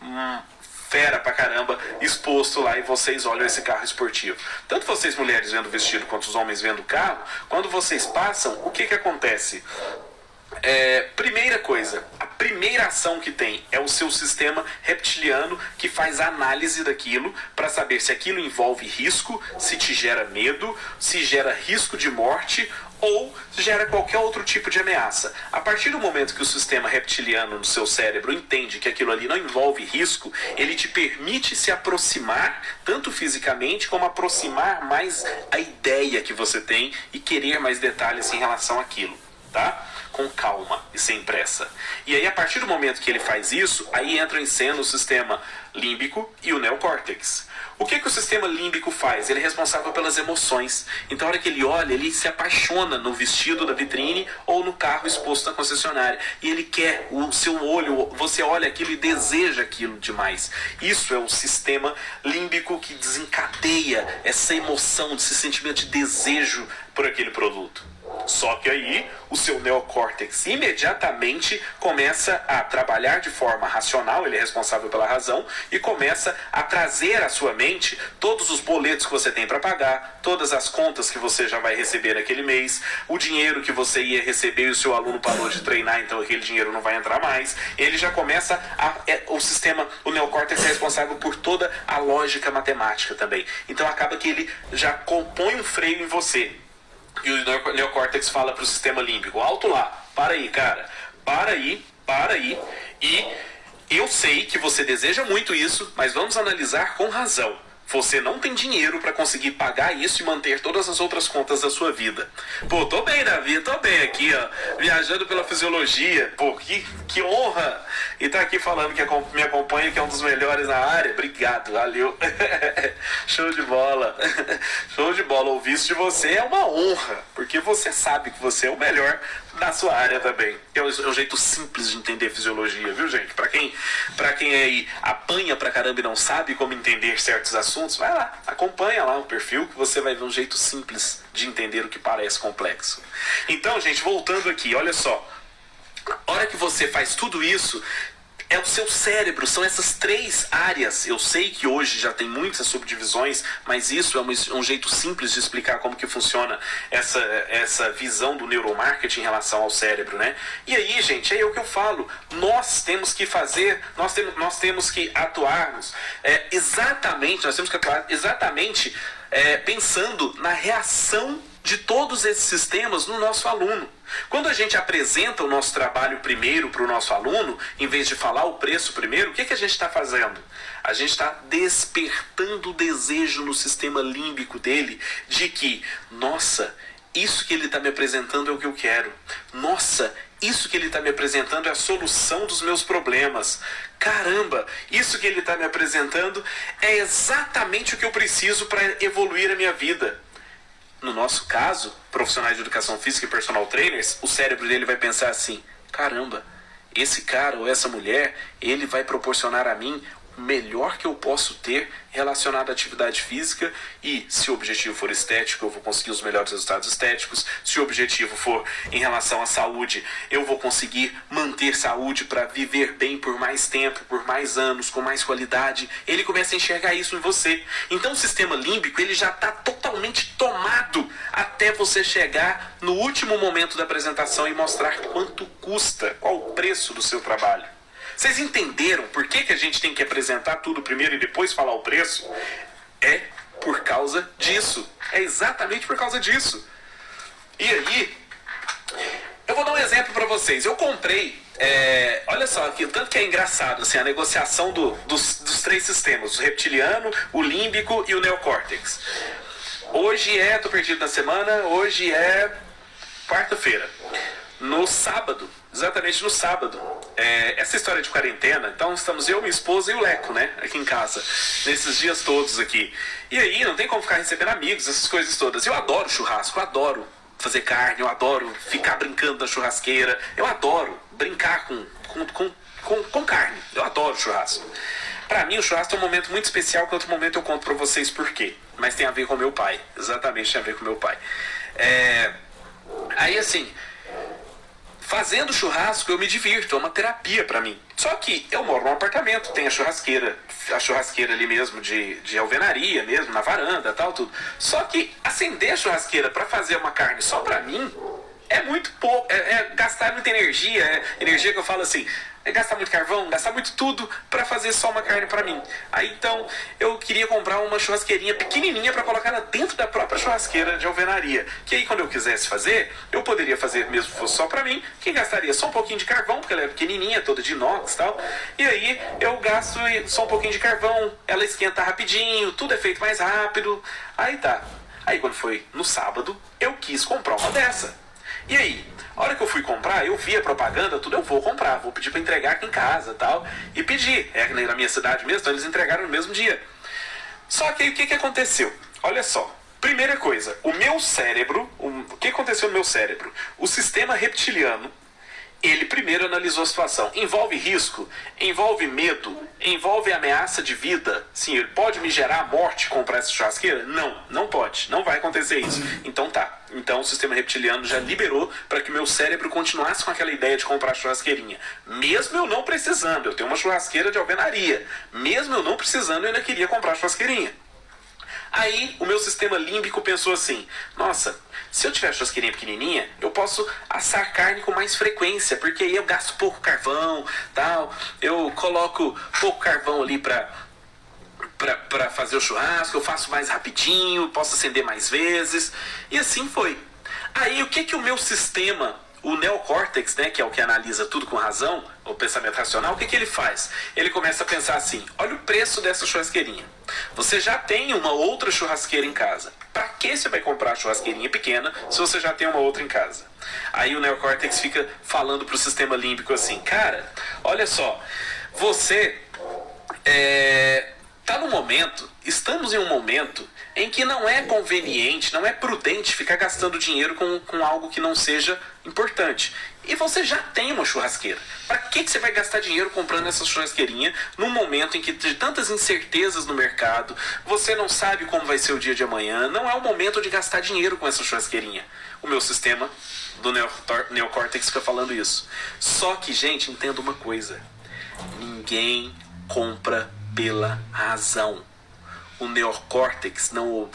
fera pra caramba exposto lá, e vocês olham esse carro esportivo. Tanto vocês mulheres vendo o vestido quanto os homens vendo o carro, quando vocês passam, o que acontece? Primeira coisa, a primeira ação que tem é o seu sistema reptiliano, que faz análise daquilo para saber se aquilo envolve risco, se te gera medo, se gera risco de morte ou gera qualquer outro tipo de ameaça. A partir do momento que o sistema reptiliano no seu cérebro entende que aquilo ali não envolve risco, ele te permite se aproximar, tanto fisicamente, como aproximar mais a ideia que você tem e querer mais detalhes em relação àquilo, tá? Com calma e sem pressa. E aí, a partir do momento que ele faz isso, aí entra em cena o sistema límbico e o neocórtex. O que o sistema límbico faz? Ele é responsável pelas emoções. Então, a hora que ele olha, ele se apaixona no vestido da vitrine ou no carro exposto na concessionária. E ele quer, o seu olho, você olha aquilo e deseja aquilo demais. Isso é o sistema límbico que desencadeia essa emoção, esse sentimento de desejo por aquele produto. Só que aí o seu neocórtex imediatamente começa a trabalhar de forma racional, ele é responsável pela razão, e começa a trazer à sua mente todos os boletos que você tem para pagar, todas as contas que você já vai receber naquele mês, o dinheiro que você ia receber e o seu aluno parou de treinar, então aquele dinheiro não vai entrar mais. Ele já começa o neocórtex é responsável por toda a lógica matemática também. Então acaba que ele já compõe um freio em você. E o neocórtex fala para o sistema límbico: alto lá, para aí, cara, para aí, e eu sei que você deseja muito isso, mas vamos analisar com razão. Você não tem dinheiro para conseguir pagar isso e manter todas as outras contas da sua vida. Pô, tô bem, Davi, tô bem aqui, ó, viajando pela fisiologia. Pô, que honra! E tá aqui falando que me acompanha, que é um dos melhores na área. Obrigado, valeu. Show de bola. Show de bola. Ouvir isso de você é uma honra, porque você sabe que você é o melhor na sua área também. É um jeito simples de entender fisiologia, viu, gente? Pra quem aí apanha pra caramba e não sabe como entender certos assuntos, vai lá, acompanha lá o perfil, que você vai ver um jeito simples de entender o que parece complexo. Então, gente, voltando aqui, olha só. A hora que você faz tudo isso, é o seu cérebro, são essas três áreas. Eu sei que hoje já tem muitas subdivisões, mas isso é um jeito simples de explicar como que funciona essa visão do neuromarketing em relação ao cérebro, né? E aí, gente, é o que eu falo. Nós temos que fazer, nós temos que atuarmos exatamente pensando na reação de todos esses sistemas no nosso aluno. Quando a gente apresenta o nosso trabalho primeiro para o nosso aluno, em vez de falar o preço primeiro, o que a gente está fazendo? A gente está despertando o desejo no sistema límbico dele de que, nossa, isso que ele está me apresentando é o que eu quero. Nossa, isso que ele está me apresentando é a solução dos meus problemas. Caramba, isso que ele está me apresentando é exatamente o que eu preciso para evoluir a minha vida. No nosso caso, profissionais de educação física e personal trainers, o cérebro dele vai pensar assim: caramba, esse cara ou essa mulher, ele vai proporcionar a mim melhor que eu posso ter relacionado à atividade física, e se o objetivo for estético, eu vou conseguir os melhores resultados estéticos. Se o objetivo for em relação à saúde, eu vou conseguir manter saúde para viver bem por mais tempo, por mais anos, com mais qualidade. Ele começa a enxergar isso em você. Então o sistema límbico, ele já está totalmente tomado até você chegar no último momento da apresentação e mostrar quanto custa, qual o preço do seu trabalho. Vocês entenderam por que a gente tem que apresentar tudo primeiro e depois falar o preço? É por causa disso. É exatamente por causa disso. E aí, eu vou dar um exemplo para vocês. Eu comprei, olha só, tanto que é engraçado assim, a negociação dos três sistemas, o reptiliano, o límbico e o neocórtex. Hoje tô perdido na semana, hoje é quarta-feira. No sábado, exatamente no sábado, essa história de quarentena, então estamos eu, minha esposa e o Leco, né, aqui em casa, nesses dias todos aqui. E aí não tem como ficar recebendo amigos, essas coisas todas. Eu adoro churrasco, eu adoro fazer carne, eu adoro ficar brincando na churrasqueira, eu adoro brincar com carne, eu adoro churrasco. Pra mim o churrasco é um momento muito especial, que outro momento eu conto pra vocês por quê. Mas tem a ver com meu pai, exatamente tem a ver com meu pai. Aí assim, fazendo churrasco eu me divirto, é uma terapia pra mim. Só que eu moro num apartamento, tem a churrasqueira ali mesmo de alvenaria mesmo, na varanda, tal, tudo. Só que acender a churrasqueira pra fazer uma carne só pra mim é muito pouco, gastar muita energia, energia que eu falo assim, gastar muito carvão, gastar muito tudo pra fazer só uma carne pra mim. Aí então eu queria comprar uma churrasqueirinha pequenininha pra colocar ela dentro da própria churrasqueira de alvenaria, que aí quando eu quisesse fazer, eu poderia fazer mesmo se fosse só pra mim, que gastaria só um pouquinho de carvão, porque ela é pequenininha, toda de inox e tal, e aí eu gasto só um pouquinho de carvão, ela esquenta rapidinho, tudo é feito mais rápido, aí tá. Aí quando foi no sábado, eu quis comprar uma dessa. E aí, a hora que eu fui comprar, eu vi a propaganda, tudo, eu vou comprar, vou pedir pra entregar aqui em casa e tal. E pedi, na minha cidade mesmo, então eles entregaram no mesmo dia. Só que aí o que aconteceu? Olha só, primeira coisa, o meu cérebro, o que aconteceu no meu cérebro? O sistema reptiliano, ele primeiro analisou a situação. Envolve risco? Envolve medo? Envolve ameaça de vida? Sim, ele pode me gerar morte comprar essa churrasqueira? Não, não pode. Não vai acontecer isso. Então tá. Então o sistema reptiliano já liberou para que o meu cérebro continuasse com aquela ideia de comprar churrasqueirinha. Mesmo eu não precisando. Eu tenho uma churrasqueira de alvenaria. Mesmo eu não precisando, eu ainda queria comprar churrasqueirinha. Aí o meu sistema límbico pensou assim, nossa, se eu tiver churrasqueirinha pequenininha, eu posso assar carne com mais frequência, porque aí eu gasto pouco carvão, tal, eu coloco pouco carvão ali pra fazer o churrasco, eu faço mais rapidinho, posso acender mais vezes, e assim foi. Aí o que o meu sistema, o neocórtex, né, que é o que analisa tudo com razão, o pensamento racional, o que ele faz? Ele começa a pensar assim, olha o preço dessa churrasqueirinha. Você já tem uma outra churrasqueira em casa. Pra que você vai comprar a churrasqueirinha pequena se você já tem uma outra em casa? Aí o neocórtex fica falando pro sistema límbico assim, cara, olha só, você estamos em um momento em que não é conveniente, não é prudente ficar gastando dinheiro com algo que não seja importante. E você já tem uma churrasqueira. Para que você vai gastar dinheiro comprando essa churrasqueirinha num momento em que tem tantas incertezas no mercado, você não sabe como vai ser o dia de amanhã, não é o momento de gastar dinheiro com essa churrasqueirinha. O meu sistema do neocórtex fica falando isso. Só que, gente, entenda uma coisa. Ninguém compra pela razão. O neocórtex não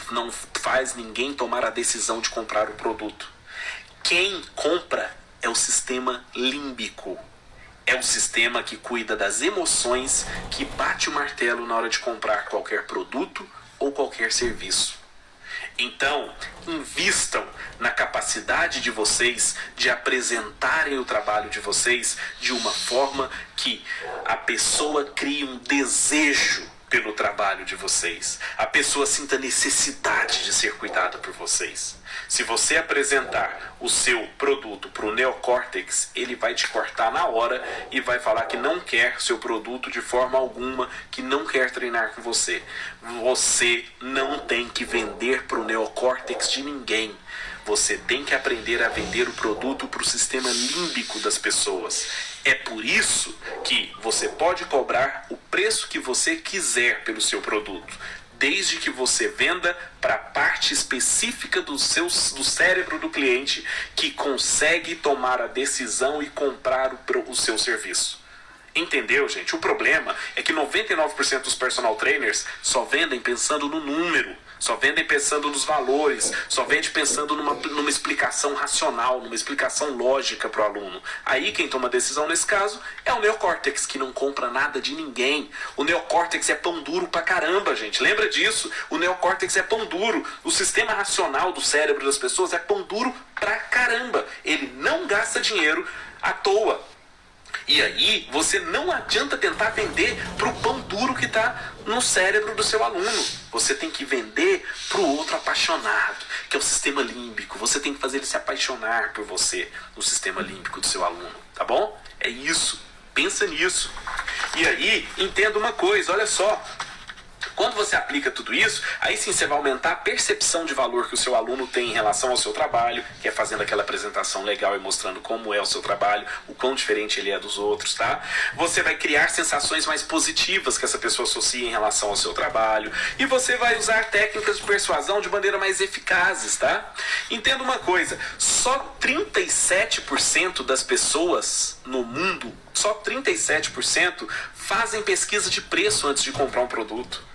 faz ninguém tomar a decisão de comprar o produto. Quem compra é o sistema límbico. É o sistema que cuida das emoções, que bate o martelo na hora de comprar qualquer produto ou qualquer serviço. Então, invistam na capacidade de vocês de apresentarem o trabalho de vocês de uma forma que a pessoa crie um desejo pelo trabalho de vocês. A pessoa sinta necessidade de ser cuidada por vocês. Se você apresentar o seu produto para o neocórtex, ele vai te cortar na hora e vai falar que não quer seu produto de forma alguma, que não quer treinar com você. Você não tem que vender para o neocórtex de ninguém. Você tem que aprender a vender o produto para o sistema límbico das pessoas. É por isso que você pode cobrar o preço que você quiser pelo seu produto, desde que você venda para a parte específica do cérebro do cliente que consegue tomar a decisão e comprar o seu serviço. Entendeu, gente? O problema é que 99% dos personal trainers só vendem pensando no número, só vendem pensando nos valores, só vende pensando numa explicação racional, numa explicação lógica para o aluno. Aí quem toma decisão nesse caso é o neocórtex, que não compra nada de ninguém. O neocórtex é pão duro pra caramba, gente. Lembra disso? O neocórtex é pão duro. O sistema racional do cérebro das pessoas é pão duro pra caramba. Ele não gasta dinheiro à toa. E aí, você não adianta tentar vender pro pão duro que está no cérebro do seu aluno. Você tem que vender pro outro apaixonado, que é o sistema límbico. Você tem que fazer ele se apaixonar por você, no sistema límbico do seu aluno, tá bom? É isso. Pensa nisso. E aí, entenda uma coisa, olha só. Quando você aplica tudo isso, aí sim você vai aumentar a percepção de valor que o seu aluno tem em relação ao seu trabalho, que é fazendo aquela apresentação legal e mostrando como é o seu trabalho, o quão diferente ele é dos outros, tá? Você vai criar sensações mais positivas que essa pessoa associa em relação ao seu trabalho, e você vai usar técnicas de persuasão de maneira mais eficazes, tá? Entenda uma coisa, só 37% das pessoas no mundo, só 37% fazem pesquisa de preço antes de comprar um produto.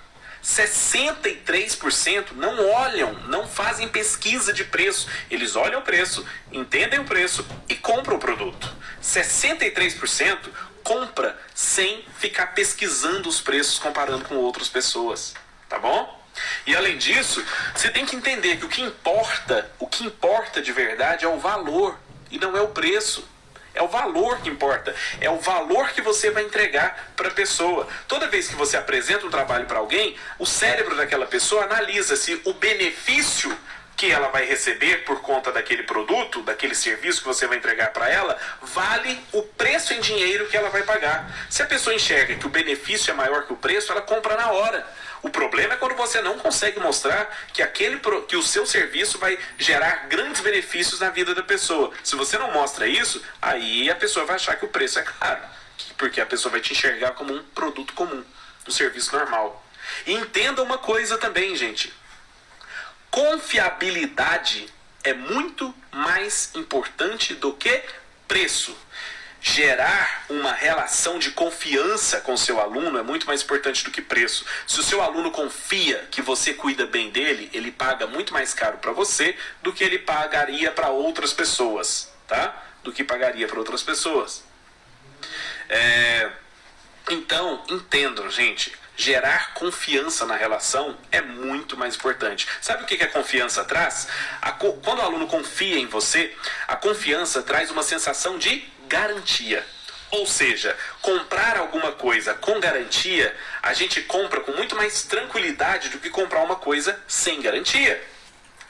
63% não olham, não fazem pesquisa de preço. Eles olham o preço, entendem o preço e compram o produto. 63% compra sem ficar pesquisando os preços, comparando com outras pessoas. Tá bom? E além disso, você tem que entender que o que importa de verdade é o valor e não é o preço. É o valor que importa, é o valor que você vai entregar para a pessoa. Toda vez que você apresenta um trabalho para alguém, o cérebro daquela pessoa analisa se o benefício que ela vai receber por conta daquele produto, daquele serviço que você vai entregar para ela, vale o preço em dinheiro que ela vai pagar. Se a pessoa enxerga que o benefício é maior que o preço, ela compra na hora. O problema é quando você não consegue mostrar que o seu serviço vai gerar grandes benefícios na vida da pessoa. Se você não mostra isso, aí a pessoa vai achar que o preço é caro, porque a pessoa vai te enxergar como um produto comum, um serviço normal. E entenda uma coisa também, gente. Confiabilidade é muito mais importante do que preço. Gerar uma relação de confiança com o seu aluno é muito mais importante do que preço. Se o seu aluno confia que você cuida bem dele, ele paga muito mais caro para você do que ele pagaria para outras pessoas, tá? Do que pagaria para outras pessoas. Então, entendam, gente. Gerar confiança na relação é muito mais importante. Sabe o que a confiança traz? Quando o aluno confia em você, a confiança traz uma sensação de garantia. Ou seja, comprar alguma coisa com garantia, a gente compra com muito mais tranquilidade do que comprar uma coisa sem garantia.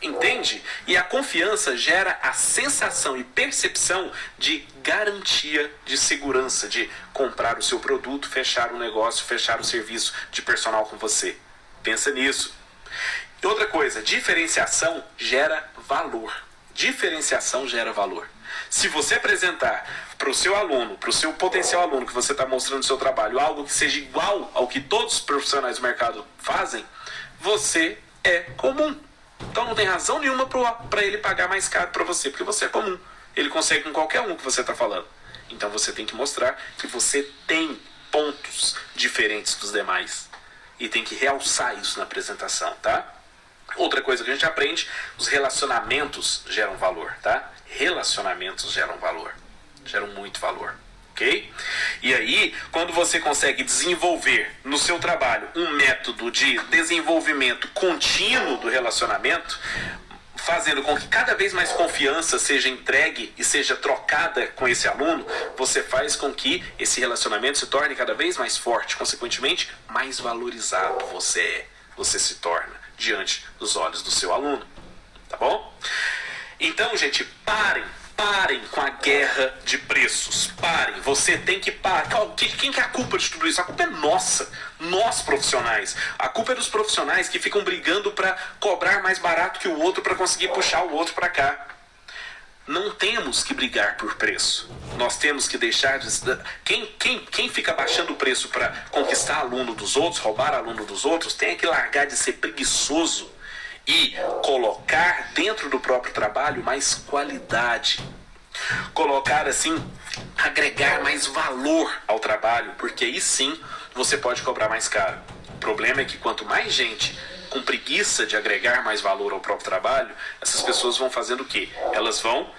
Entende? E a confiança gera a sensação e percepção de garantia, de segurança, de comprar o seu produto, fechar o negócio, fechar o serviço de personal com você. Pensa nisso. E outra coisa, diferenciação gera valor. Diferenciação gera valor. Se você apresentar para o seu aluno, para o seu potencial aluno que você está mostrando no seu trabalho, algo que seja igual ao que todos os profissionais do mercado fazem, você é comum. Então não tem razão nenhuma para ele pagar mais caro para você, porque você é comum. Ele consegue com qualquer um que você está falando. Então você tem que mostrar que você tem pontos diferentes dos demais. E tem que realçar isso na apresentação, tá? Outra coisa que a gente aprende, os relacionamentos geram valor, tá? Relacionamentos geram valor. Geram muito valor. Ok? E aí, quando você consegue desenvolver no seu trabalho um método de desenvolvimento contínuo do relacionamento, fazendo com que cada vez mais confiança seja entregue e seja trocada com esse aluno, você faz com que esse relacionamento se torne cada vez mais forte, consequentemente, mais valorizado você se torna diante dos olhos do seu aluno. Tá bom? Então, gente, parem com a guerra de preços. Parem, você tem que parar. Quem que é a culpa de tudo isso? A culpa é nossa, nós profissionais. A culpa é dos profissionais que ficam brigando para cobrar mais barato que o outro para conseguir puxar o outro para cá. não temos que brigar por preço. Nós temos que deixar de... Quem fica baixando o preço para conquistar aluno dos outros, roubar aluno dos outros, tem que largar de ser preguiçoso e colocar dentro do próprio trabalho mais qualidade. Colocar assim, agregar mais valor ao trabalho, porque aí sim você pode cobrar mais caro. O problema é que quanto mais gente com preguiça de agregar mais valor ao próprio trabalho, essas pessoas vão fazendo o quê? Elas vão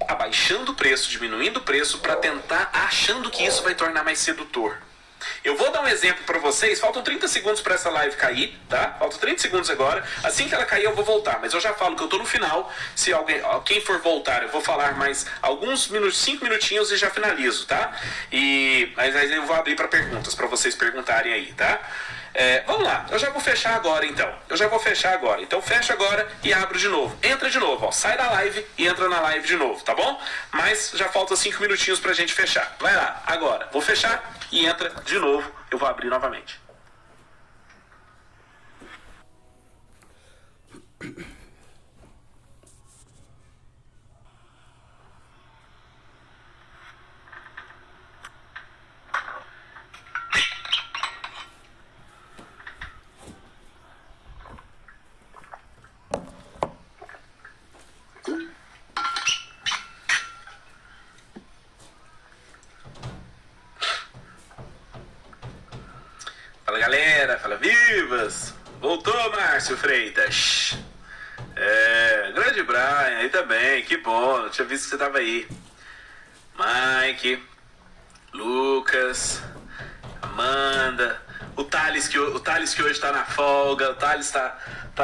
abaixando o preço, diminuindo o preço para tentar, achando que isso vai tornar mais sedutor. Eu vou dar um exemplo para vocês, faltam 30 segundos para essa live cair, tá? Faltam 30 segundos agora, assim que ela cair eu vou voltar, mas eu já falo que eu tô no final, se quem for voltar eu vou falar mais alguns minutos, 5 minutinhos e já finalizo, tá? Mas aí eu vou abrir para perguntas, para vocês perguntarem aí, tá? Vamos lá, eu já vou fechar agora então. Então fecha agora e abro de novo. Entra de novo, ó. Sai da live e entra na live de novo, tá bom? Mas já falta 5 minutinhos pra gente fechar. Vai lá, agora. Vou fechar e entra de novo. Eu vou abrir novamente. Fala galera, fala vivas! Voltou Márcio Freitas! Grande Brian, aí também, que bom, eu tinha visto que você tava aí. Mike, Lucas, Amanda, o Thales que hoje tá na folga, o Thales tá